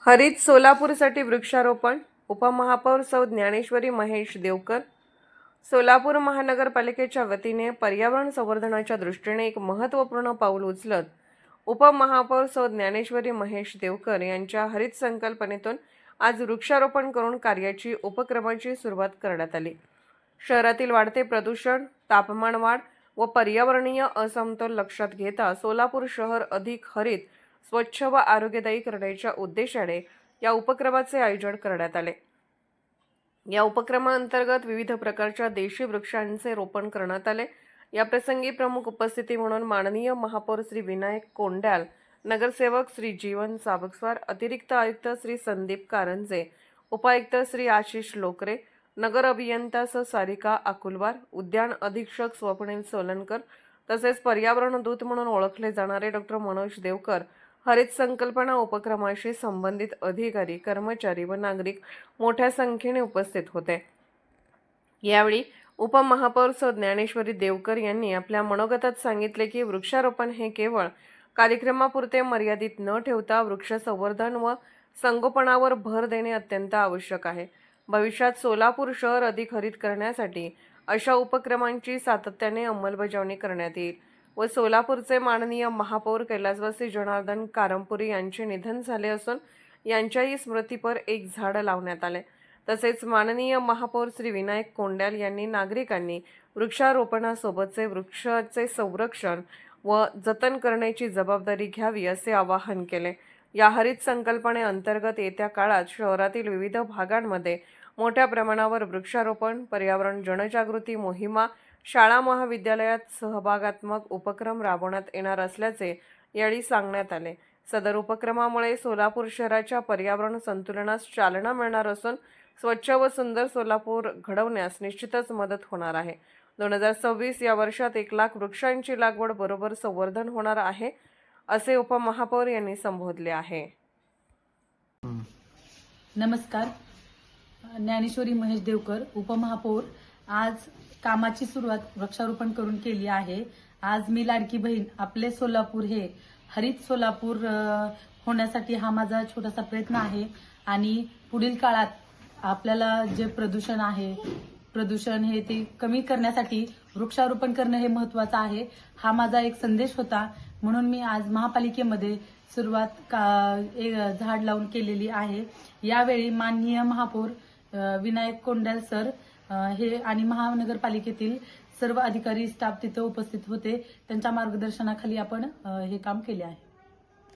हरित सोलापूरसाठी वृक्षारोपण. उपमहापौर सौ ज्ञानेश्वरी महेश देवकर. सोलापूर महानगरपालिकेच्या वतीने पर्यावरण संवर्धनाच्या दृष्टीने एक महत्त्वपूर्ण पाऊल उचलत उपमहापौर सौ ज्ञानेश्वरी महेश देवकर यांच्या हरित संकल्पनेतून आज वृक्षारोपण करून कार्याची उपक्रमाची सुरुवात करण्यात आली. शहरातील वाढते प्रदूषण, तापमान वाढ व पर्यावरणीय असमतोल लक्षात घेता सोलापूर शहर अधिक हरित, स्वच्छ व आरोग्यदायी करण्याच्या उद्देशाने या उपक्रमाचे आयोजन करण्यात आले. या उपक्रमाअंतर्गत विविध प्रकारच्या देशी वृक्षांचे रोपण करण्यात आले. या प्रसंगी प्रमुख उपस्थिती म्हणून माननीय महापौर श्री विनायक कोंड्याल, नगरसेवक श्री जीवन साबकस्वार, अतिरिक्त आयुक्त श्री संदीप कारंजे, उपायुक्त श्री आशिष लोकरे, नगर अभियंता सारिका अकुलवार, उद्यान अधीक्षक स्वप्नील सोलनकर तसेच पर्यावरण दूत म्हणून ओळखले जाणारे डॉ. मनोज देवकर, हरित संकल्पना उपक्रमाशी संबंधित अधिकारी, कर्मचारी व नागरिक मोठ्या संख्येने उपस्थित होते. यावेळी उपमहापौर सौ ज्ञानेश्वरी देवकर यांनी आपल्या मनोगतात सांगितले की वृक्षारोपण हे केवळ कार्यक्रमापुरते मर्यादित न ठेवता वृक्ष संवर्धन व संगोपनावर भर देणे अत्यंत आवश्यक आहे. भविष्यात सोलापूर शहर अधिक हरित करण्यासाठी अशा उपक्रमांची सातत्याने अंमलबजावणी करण्यात येईल व सोलापूरचे माननीय महापौर कैलासवासी जनार्दन कारंपुरी यांचे निधन झाले असून यांच्याही स्मृतीपर एक झाड लावण्यात आले. तसेच माननीय महापौर श्री विनायक कोंड्याल यांनी नागरिकांनी वृक्षारोपणासोबतचे वृक्षाचे संरक्षण व जतन करण्याची जबाबदारी घ्यावी असे आवाहन केले. या हरित संकल्पनेअंतर्गत येत्या काळात शहरातील विविध भागांमध्ये मोठ्या प्रमाणावर वृक्षारोपण, पर्यावरण जनजागृती मोहिमा, शाळा महाविद्यालयात सहभागात्मक उपक्रम राबवण्यात येणार असल्याचे यावेळी सांगण्यात आले. सदर उपक्रमामुळे सोलापूर शहराच्या पर्यावरण संतुलनास चालना मिळणार असून स्वच्छ व सुंदर सोलापूर घडवण्यास निश्चितच मदत होणार आहे. 2026 या वर्षात 1 लाख वृक्षांची लागवड बरोबर संवर्धन होणार आहे असे उपमहापौर यांनी संबोधले आहे. नमस्कार. ज्ञानेश्वरी महेश देवकर, उपमहापौर. आज कामाची सुरुवात वृक्षारोपण करून केली आहे. आज मी लाडकी बहीण आपले सोलापूर हे हरित सोलापूर होण्यासाठी हा माझा छोटासा प्रयत्न आहे आणि पुढील काळात आपल्याला जे प्रदूषण हे ते कमी करण्यासाठी वृक्षारोपण करणं हे महत्त्वाचं आहे. हा माझा एक संदेश होता, म्हणून मी आज महापालिकेमध्ये सुरुवात एक झाड लावून केलेली आहे. यावेळी माननीय महापौर विनायक कोंड्याल सर हे आणि महानगरपालिकेतील सर्व अधिकारी स्टाफ तिथे उपस्थित होते. त्यांच्या मार्गदर्शनाखाली आपण हे काम केले आहे.